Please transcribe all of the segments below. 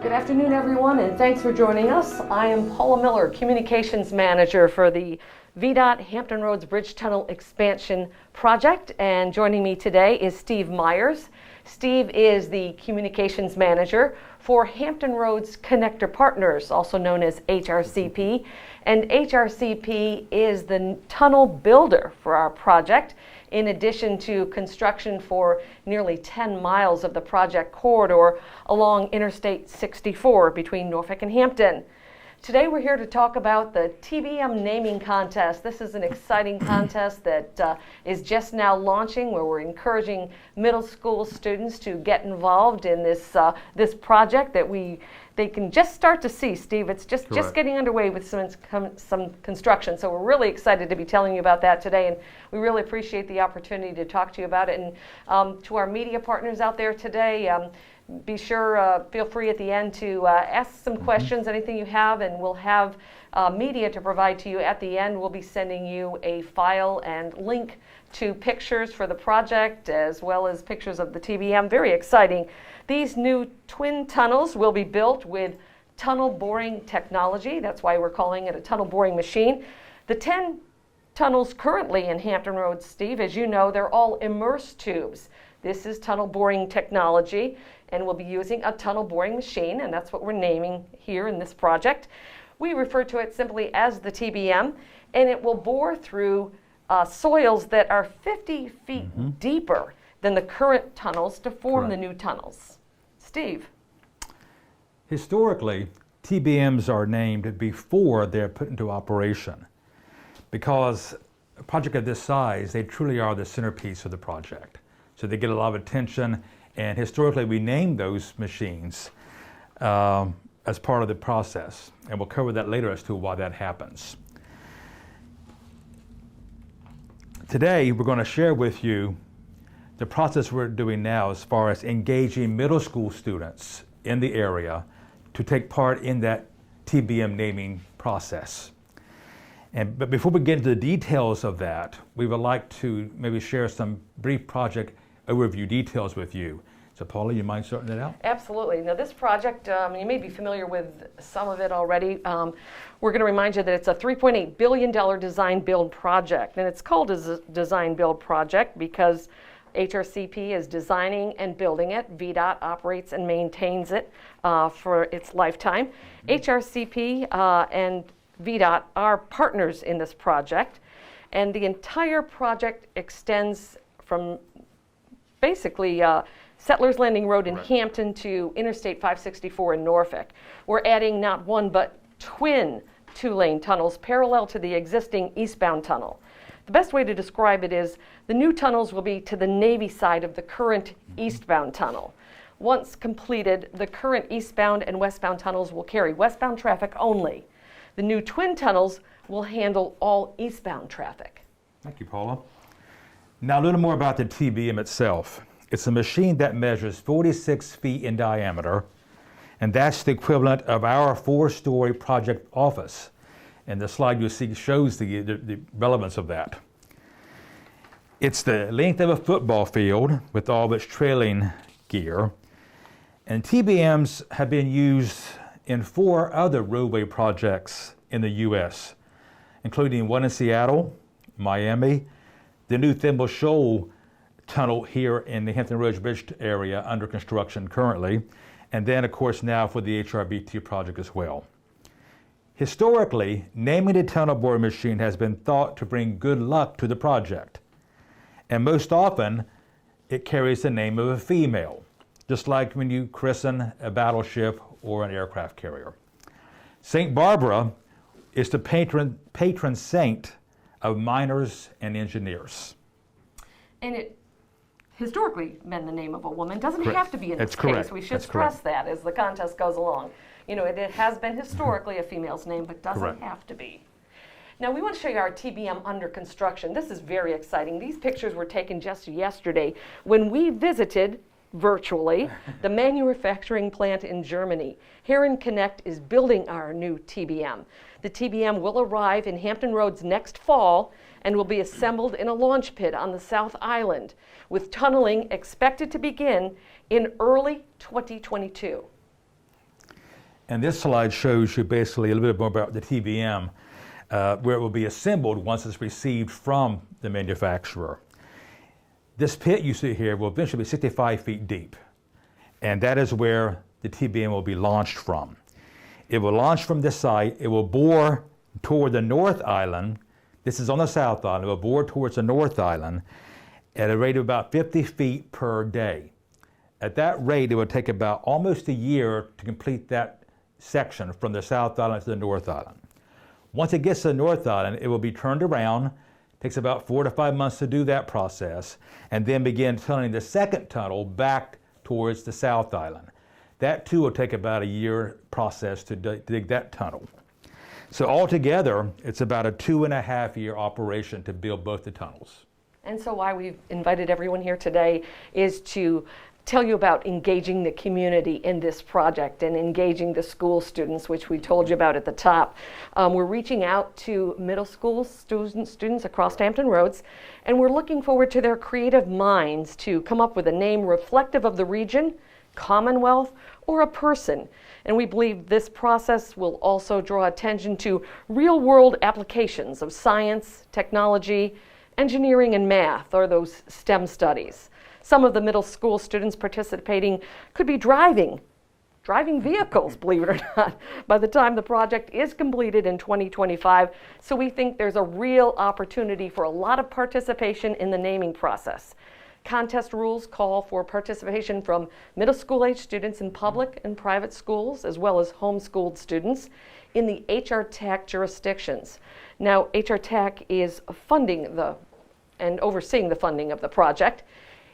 Good afternoon, everyone, and thanks for joining us. I am Paula Miller, Communications Manager for the VDOT Hampton Roads Bridge Tunnel Expansion Project, and joining me today is Steve Myers. Steve is the Communications Manager for Hampton Roads Connector Partners, also known as HRCP, and HRCP is the tunnel builder for our project, in addition to construction for nearly 10 miles of the project corridor along Interstate 64 between Norfolk and Hampton. Today we're here to talk about the TBM naming contest. This is an exciting contest that is just now launching, where we're encouraging middle school students to get involved in this project that they can just start to see, Steve. It's just getting underway with some construction. So we're really excited to be telling you about that today, and we really appreciate the opportunity to talk to you about it. And to our media partners out there today, be sure, feel free at the end to ask some questions, anything you have, and we'll have media to provide to you at the end. We'll be sending you a file and link to pictures for the project, as well as pictures of the TBM. Very exciting. These new twin tunnels will be built with tunnel boring technology. That's why we're calling it a tunnel boring machine. The 10 tunnels currently in Hampton Roads, Steve, as you know, they're all immersed tubes. This is tunnel boring technology, and we'll be using a tunnel boring machine, and that's what we're naming here in this project. We refer to it simply as the TBM, and it will bore through soils that are 50 feet deeper than the current tunnels to form the new tunnels. Steve? Historically, TBMs are named before they're put into operation, because a project of this size, they truly are the centerpiece of the project. So they get a lot of attention, and historically we name those machines as part of the process, and we'll cover that later as to why that happens. Today we're going to share with you the process we're doing now as far as engaging middle school students in the area to take part in that TBM naming process. But before we get into the details of that, we would like to maybe share some brief project overview details with you. So Paula, you mind starting that out? Absolutely. Now this project, you may be familiar with some of it already. We're going to remind you that it's a $3.8 billion design-build project. And it's called a design-build project because HRCP is designing and building it. VDOT operates and maintains it for its lifetime. HRCP and VDOT are partners in this project, and the entire project extends from basically Settlers Landing Road in Hampton to Interstate 564 in Norfolk. We're adding not one but twin two-lane tunnels parallel to the existing eastbound tunnel. The best way to describe it is the new tunnels will be to the Navy side of the current eastbound tunnel. Once completed, the current eastbound and westbound tunnels will carry westbound traffic only. The new twin tunnels will handle all eastbound traffic. Thank you, Paula. Now a little more about the TBM itself. It's a machine that measures 46 feet in diameter, and that's the equivalent of our 4-story project office. And the slide you see shows the relevance of that. It's the length of a football field with all of its trailing gear. And TBMs have been used in 4 other roadway projects in the U.S., including one in Seattle, Miami, the new Thimble Shoal tunnel here in the Hampton Roads Bridge area under construction currently, and then of course now for the HRBT project as well. Historically, naming the tunnel boring machine has been thought to bring good luck to the project, and most often it carries the name of a female, just like when you christen a battleship or an aircraft carrier. St. Barbara is the patron saint of miners and engineers. And it historically been the name of a woman. Doesn't Correct. have to be in this That's case. We should That's stress correct. that as the contest goes along. You know, it has been historically a female's name, but doesn't Correct. have to be. Now we want to show you our TBM under construction. This is very exciting. These pictures were taken just yesterday when we visited virtually the manufacturing plant in Germany. Heron Connect is building our new TBM. The TBM will arrive in Hampton Roads next fall and will be assembled in a launch pit on the South Island, with tunneling expected to begin in early 2022. And this slide shows you basically a little bit more about the TBM, where it will be assembled once it's received from the manufacturer. This pit you see here will eventually be 65 feet deep, and that is where the TBM will be launched from. It will launch from this site. It will bore toward the North Island. This is on the South Island. It will bore towards the North Island at a rate of about 50 feet per day. At that rate, it would take about almost a year to complete that section from the South Island to the North Island. Once it gets to the North Island, it will be turned around. It takes about 4 to 5 months to do that process, and then begin tunneling the second tunnel back towards the South Island. That too will take about a year process to dig that tunnel. So altogether, it's about a 2.5 year operation to build both the tunnels. And so why we've invited everyone here today is to tell you about engaging the community in this project and engaging the school students, which we told you about at the top. We're reaching out to middle school students across Hampton Roads, and we're looking forward to their creative minds to come up with a name reflective of the region, Commonwealth, or a person. And we believe this process will also draw attention to real-world applications of science, technology, engineering, and math, or those STEM studies. Some of the middle school students participating could be driving vehicles, believe it or not, by the time the project is completed in 2025. So we think there's a real opportunity for a lot of participation in the naming process. Contest rules call for participation from middle school age students in public and private schools, as well as homeschooled students in the HRTAC jurisdictions. Now, HRTAC is funding and overseeing the funding of the project.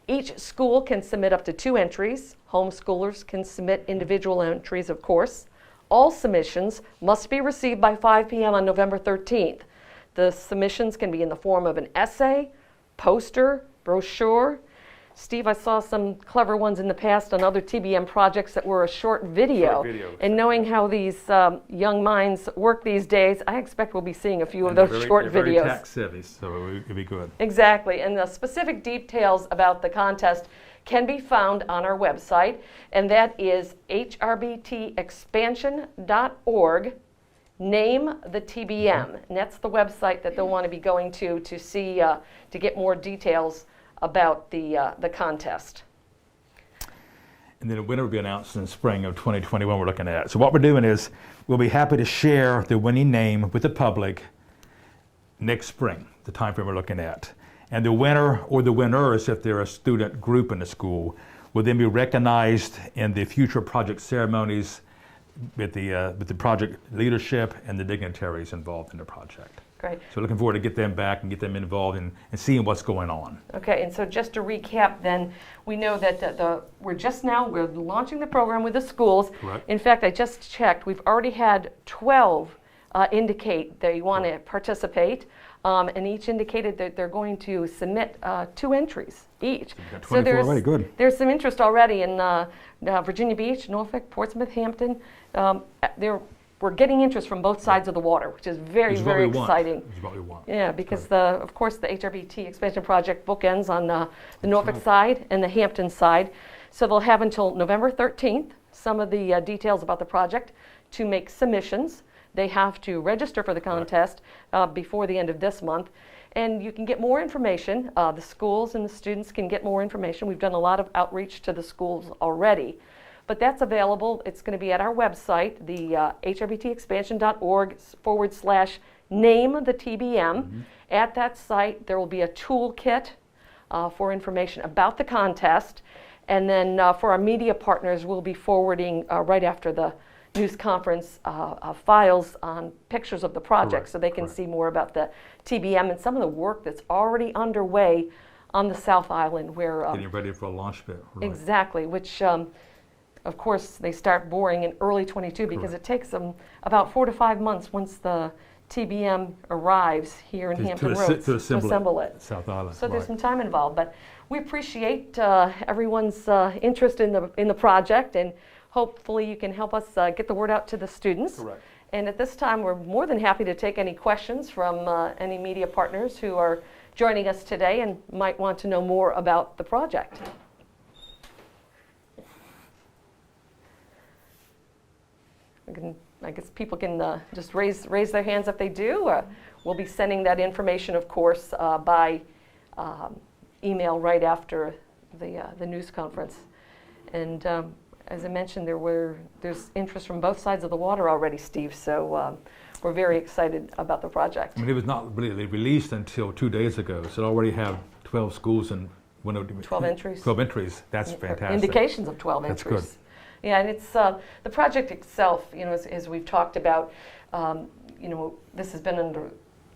Each school can submit up to 2 entries. Homeschoolers can submit individual entries, of course. All submissions must be received by 5 p.m. on November 13th. The submissions can be in the form of an essay, poster, brochure. Steve, I saw some clever ones in the past on other TBM projects that were a short video. And knowing how these young minds work these days, I expect we'll be seeing a few of those short videos. Very tech savvy, so it'll be good. Exactly, and the specific details about the contest can be found on our website, and that is hrbtexpansion.org. Name the TBM, and that's the website that they'll want to be going to see to get more details about the contest. And then the winner will be announced in the spring of 2021 we're looking at. So what we're doing is we'll be happy to share the winning name with the public next spring, the time frame we're looking at. And the winner or the winners, if they're a student group in the school, will then be recognized in the future project ceremonies with the project leadership and the dignitaries involved in the project. Great. So looking forward to get them back and get them involved and seeing what's going on. Okay, and so just to recap then, we know that we're launching the program with the schools. Correct. In fact, I just checked, we've already had 12 indicate they want to participate, and each indicated that they're going to submit 2 entries each. So there's already, good. There's some interest already in Virginia Beach, Norfolk, Portsmouth, Hampton. We're getting interest from both sides of the water, which is very exciting. Which is what we want. Yeah, because of course the HRBT expansion project bookends on the Norfolk side and the Hampton side. So they'll have until November 13th, some of the details about the project, to make submissions. They have to register for the contest before the end of this month. And you can get more information. The schools and the students can get more information. We've done a lot of outreach to the schools already. But that's available. It's going to be at our website, the hrbtexpansion.org/name the TBM. Mm-hmm. At that site, there will be a toolkit for information about the contest. And then for our media partners, we'll be forwarding right after the news conference files on pictures of the project. Correct. So they can see more about the TBM and some of the work that's already underway on the South Island. Where getting ready for a launch pit. Right. Exactly, which of course, they start boring in early 22 because Correct. it takes them about 4 to 5 months once the TBM arrives here in Hampton Roads to assemble it. South Island. So there's some time involved, but we appreciate everyone's interest in the project, and hopefully you can help us get the word out to the students. Correct. And at this time, we're more than happy to take any questions from any media partners who are joining us today and might want to know more about the project. I guess people can just raise their hands if they do. We'll be sending that information, of course, by email right after the news conference. And as I mentioned, there's interest from both sides of the water already, Steve. So we're very excited about the project. I mean, it was not really released until 2 days ago, so it already have 12 schools and 12 entries. 12 entries. That's fantastic. Indications of 12 That's entries. good. Yeah, and it's the project itself. As we've talked about, this has been under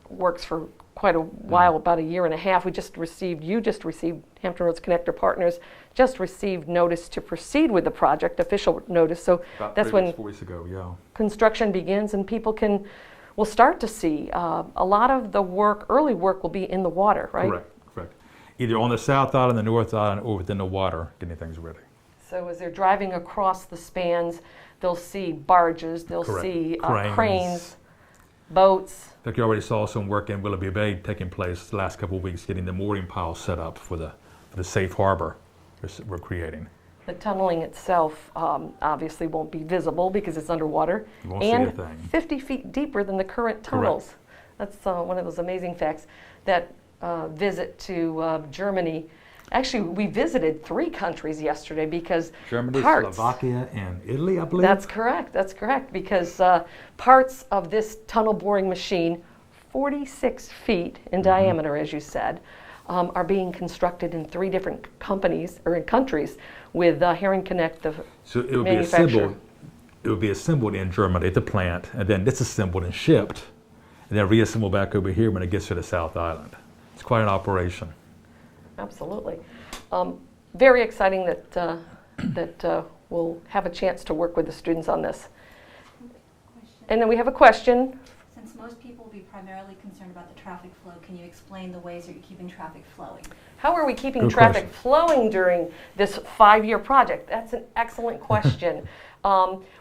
works for quite a while, about a year and a half. You just received, Hampton Roads Connector Partners just received notice to proceed with the project, official notice. So About that's 4 when weeks ago, yeah. construction begins, and people will start to see a lot of the work. Early work will be in the water, right? Correct. Either on the South Island, the North Island, or within the water, getting things ready. So as they're driving across the spans, they'll see barges, they'll Correct. see Cranes. cranes, boats. In fact, you already saw some work in Willoughby Bay taking place the last couple of weeks, getting the mooring pile set up for the safe harbor we're creating. The tunneling itself obviously won't be visible because it's underwater, You won't see a and thing. 50 feet deeper than the current tunnels. That's one of those amazing facts. That visit to Germany, actually we visited 3 countries yesterday because Germany, parts, Slovakia, and Italy, I believe. That's correct, because parts of this tunnel boring machine, 46 feet in diameter, as you said, are being constructed in 3 different companies or in countries with Herring Connect, the So it would be manufacturer. assembled. It would be assembled in Germany at the plant, and then disassembled and shipped, and then reassembled back over here when it gets to the South Island. It's quite an operation. Absolutely. Very exciting that we'll have a chance to work with the students on this. And then we have a question. Since most people will be primarily concerned about the traffic flow, can you explain the ways that you're keeping traffic flowing? How are we keeping Good traffic question. flowing during this 5-year project? That's an excellent question.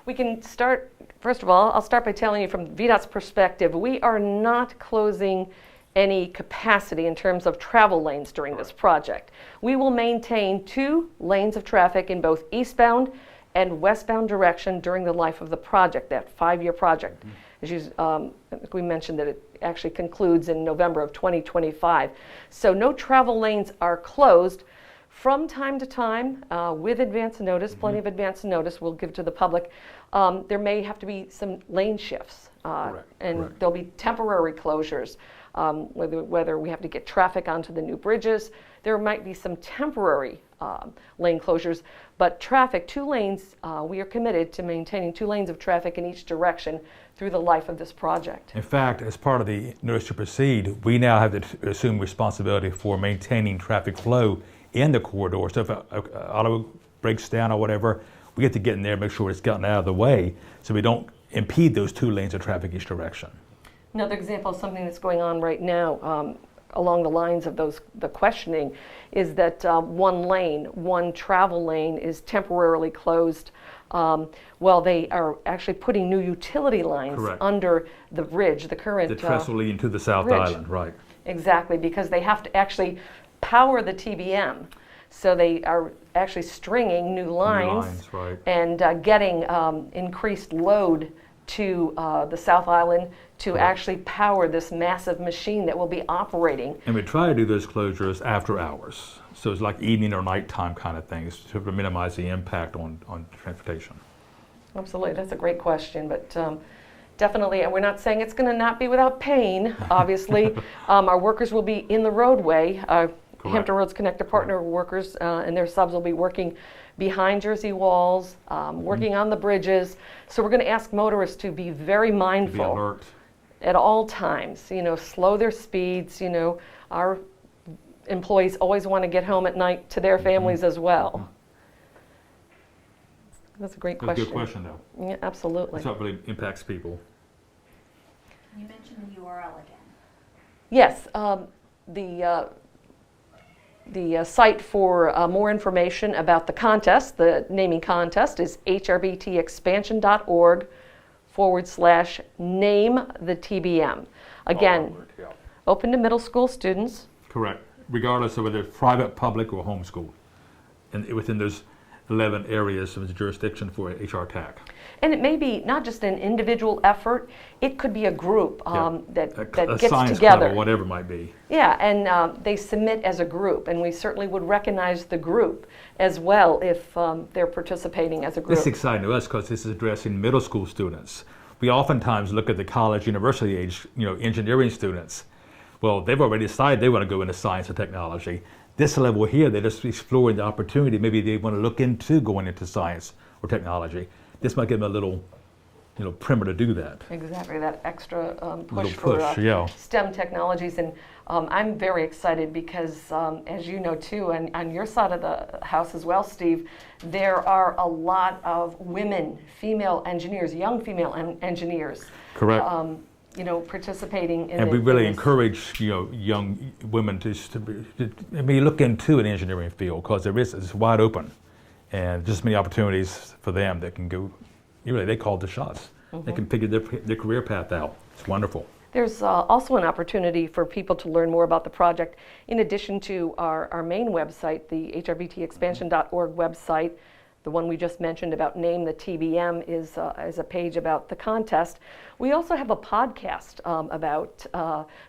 We can start, first of all, I'll start by telling you from VDOT's perspective, we are not closing any capacity in terms of travel lanes during this project. We will maintain 2 lanes of traffic in both eastbound and westbound direction during the life of the project, that 5-year project. As I think we mentioned that it actually concludes in November of 2025. So no travel lanes are closed. From time to time, with advance notice, plenty of advance notice we'll give to the public, there may have to be some lane shifts. And correct. there'll be temporary closures, whether we have to get traffic onto the new bridges. There might be some temporary lane closures, but traffic, 2 lanes, we are committed to maintaining 2 lanes of traffic in each direction through the life of this project. In fact, as part of the notice to proceed, we now have to assume responsibility for maintaining traffic flow in the corridor. So if an auto breaks down or whatever, we get to get in there and make sure it's gotten out of the way so we don't impede those 2 lanes of traffic each direction. Another example of something that's going on right now along the lines of the questioning is that one travel lane is temporarily closed while they are actually putting new utility lines Correct. under the bridge, the current The trestle leading to the South bridge. Island, right. Exactly, because they have to actually power the TBM. So they are actually stringing new lines, right. and getting increased load to the South Island to Correct. actually power this massive machine that will be operating. And we try to do those closures after hours. So it's like evening or nighttime kind of things to minimize the impact on transportation. Absolutely, that's a great question, but definitely, and we're not saying it's going to not be without pain, obviously. Our workers will be in the roadway. Hampton Roads Connector Partner workers and their subs will be working behind Jersey walls, working on the bridges. So we're going to ask motorists to be very mindful. To be alert. At all times, slow their speeds. Our employees always want to get home at night to their families as well. That's a great That's a question. good question, though. Yeah, absolutely. That's what really impacts people. Can you mention the URL again? Yes, the site for more information about the contest, the naming contest, is hrbtexpansion.org/name the TBM. Again, All over it, yeah. open to middle school students. Correct. Regardless of whether it's private, public, or homeschooled. And within those 11 areas of jurisdiction for HR TAC. And it may be not just an individual effort, it could be a group that a gets science together. club or whatever it might be. Yeah, and they submit as a group, and we certainly would recognize the group as well if they're participating as a group. This is exciting to us because this is addressing middle school students. We oftentimes look at the college, university age, engineering students. Well, they've already decided they want to go into science and technology. This level here, they're just exploring the opportunity. Maybe they want to look into going into science or technology. This might give them a little, primer to do that. Exactly, that extra push Little push, for yeah. STEM technologies. And I'm very excited because, as you know too, and on your side of the house as well, Steve, there are a lot of women, female engineers, young female engineers. Correct. Participating in And we really in this. encourage young women to look into an engineering field because it's wide open, and just many opportunities for them that can go. They call the shots. Mm-hmm. They can figure their career path out. It's wonderful. There's also an opportunity for people to learn more about the project in addition to our main website, the hrbtexpansion.org website. The one we just mentioned about Name the TBM is a page about the contest. We also have a podcast about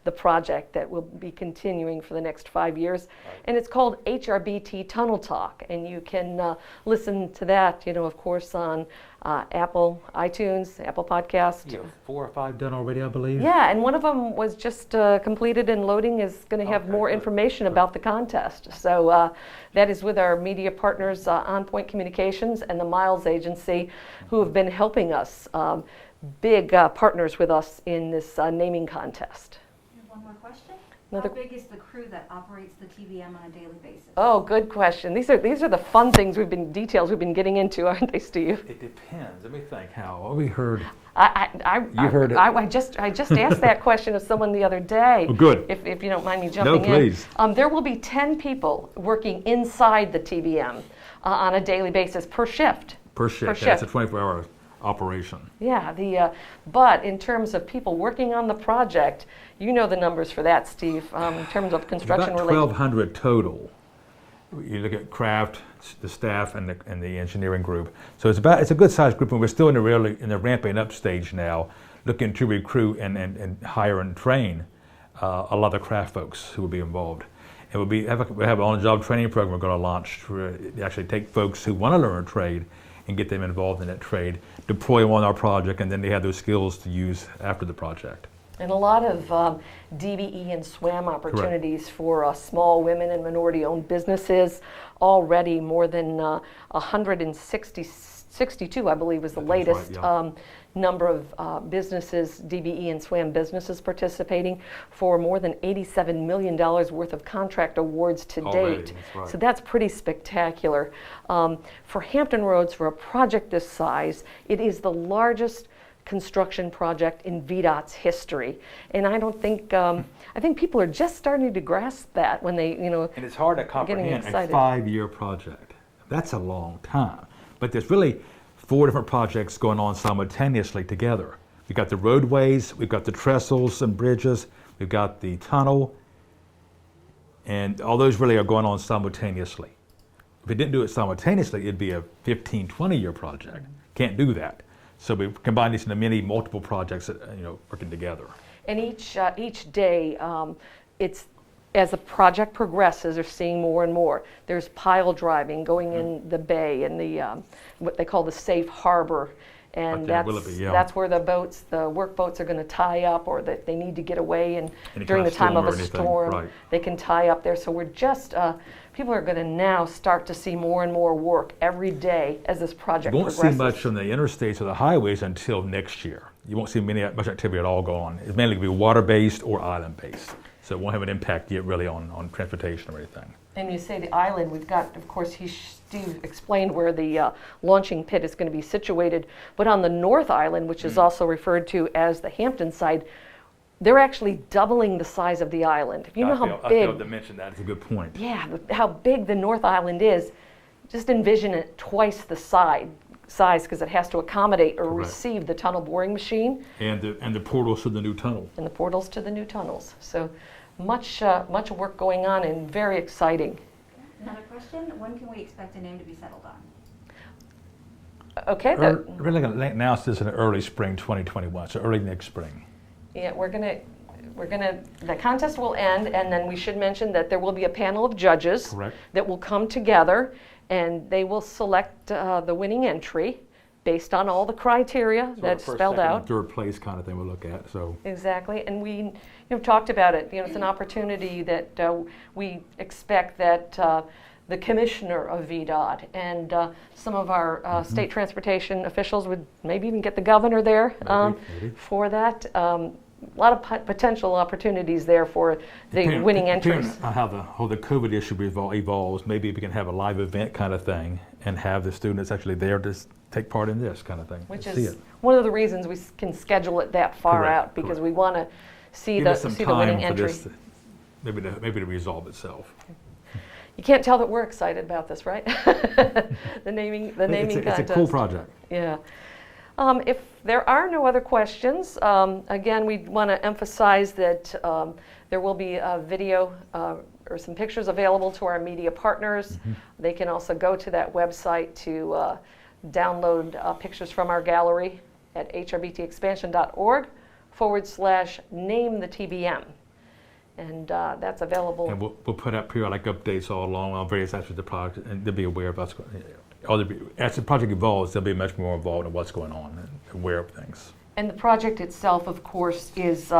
the project that will be continuing for the next 5 years, and it's called HRBT Tunnel Talk, and you can listen to that, of course, on Apple iTunes, Apple Podcast. You have 4 or 5 done already, I believe. Yeah, and one of them was just completed and loading is going to have more information about the contest. So that is with our media partners, On Point Communications and the Miles Agency, who have been helping us, big partners with us in this naming contest. I have one more question. Another- How big is the crew that operates the TBM on a daily basis? Oh, good question. These are the fun things details we've been getting into, aren't they, Steve? It depends. Let me think. How we heard. You heard it. I just asked that question of someone the other day. Oh, good. If you don't mind me jumping No, please. in. There will be 10 people working inside the TBM on a daily basis per shift. Per shift. That's a 24-hour operation. Yeah. But in terms of people working on the project, you know the numbers for that, Steve. In terms of construction About related. 1,200 total. You look at craft, the staff, and the engineering group. So it's a good sized group, and we're still in the ramping up stage now, looking to recruit and hire and train a lot of craft folks who will be involved. And we have an on-the-job training program we're going to launch to actually take folks who want to learn a trade and get them involved in that trade, deploy them on our project, and then they have those skills to use after the project. And a lot of DBE and SWAM opportunities for small women and minority-owned businesses. Already more than 162, I believe, is the latest number of businesses, DBE and SWAM businesses participating for more than $87 million worth of contract awards to Already, date. that's right. So that's pretty spectacular. For Hampton Roads, for a project this size, it is the largest construction project in VDOT's history, and I think people are just starting to grasp that when they, And it's hard to comprehend a excited. 5-year project. That's a long time. But there's really 4 different projects going on simultaneously together. We've got the roadways, we've got the trestles and bridges, we've got the tunnel, and all those really are going on simultaneously. If we didn't do it simultaneously, it'd be a 15, 20-year project. Can't do that. So we combine these into multiple projects that, working together. And each day, it's as the project progresses, they're seeing more and more. There's pile driving going in the bay and the what they call the safe harbor, and Right there, Willoughby, yeah. that's where the work boats are going to tie up, or that they need to get away, and Any during kind the of time of storm a or anything, storm, right. they can tie up there. So we're just people are going to now start to see more and more work every day as this project You won't progresses. see much on the interstates or the highways until next year. You won't see much activity at all going on. It's mainly going to be water-based or island-based. So it won't have an impact yet really on transportation or anything. And you say the island, we've got, of course, Steve explained where the launching pit is going to be situated, but on the North Island, which is also referred to as the Hampton side, they're actually doubling the size of the island. If you know how I big, failed to mention that. It's a good point. yeah, how big the North Island is, just envision it twice the size because it has to accommodate or Correct. receive the tunnel boring machine And the portals to the new tunnel. and the portals to the new tunnels. So much work going on and very exciting. Another question, when can we expect a name to be settled on? Okay. Really going to announce this in early spring 2021, so early next spring. Yeah, the contest will end, and then we should mention that there will be a panel of judges. Correct. That will come together, and they will select the winning entry based on all the criteria that's first, spelled second, out. and third place kind of thing we'll look at. So Exactly, and we talked about it. It's an opportunity that we expect that the commissioner of VDOT and some of our state transportation officials would maybe even get the governor there Maybe. for that. A lot of potential opportunities there for the winning entries. Depending on how the COVID issue evolves, maybe we can have a live event kind of thing and have the students actually there to take part in this kind of thing. Which see is it. one of the reasons we can schedule it that far Correct, out, because correct. we want to see Give the us some time winning for entry. this, maybe to resolve itself. You can't tell that we're excited about this, right? the naming It's contest. a cool project. Yeah. If there are no other questions, again, we want to emphasize that there will be a video or some pictures available to our media partners. They can also go to that website to download pictures from our gallery at hrbtexpansion.org/name the TBM. And that's available. And we'll put out periodic updates all along on various aspects of the project, and they'll be aware of what's going on. As the project evolves, they'll be much more involved in what's going on and aware of things. And the project itself, of course, is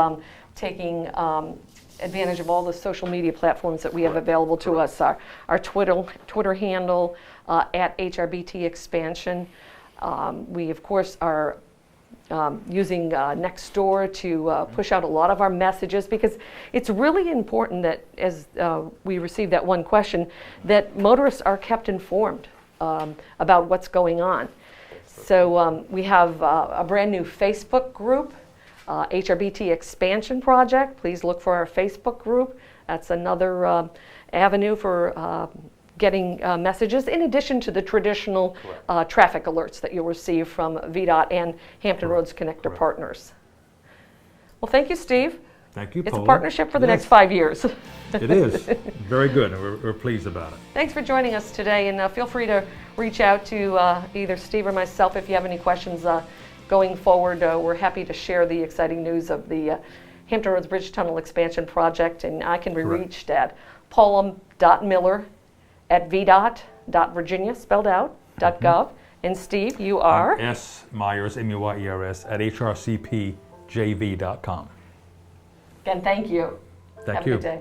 taking advantage of all the social media platforms that we have available to us. Our Twitter handle at HRBT Expansion. We, of course, are using Nextdoor to push out a lot of our messages, because it's really important that, as we received that one question, that motorists are kept informed about what's going on. So we have a brand new Facebook group, HRBT Expansion Project. Please look for our Facebook group. That's another avenue for getting messages, in addition to the traditional traffic alerts that you'll receive from VDOT and Hampton Roads Connector partners. Well, thank you, Steve. Thank you, It's Paula. a partnership for the Yes, next 5 years. It is. Very good, and we're pleased about it. Thanks for joining us today, and feel free to reach out to either Steve or myself if you have any questions going forward. We're happy to share the exciting news of the Hampton Roads Bridge Tunnel Expansion Project, and I can be Correct. reached at paula.miller@vdot.virginia, spelled out, .gov. And Steve, you are? S. Myers, M-U-Y-E-R-S, at hrcpjv.com. Again, thank you. Thank Have you. a good day.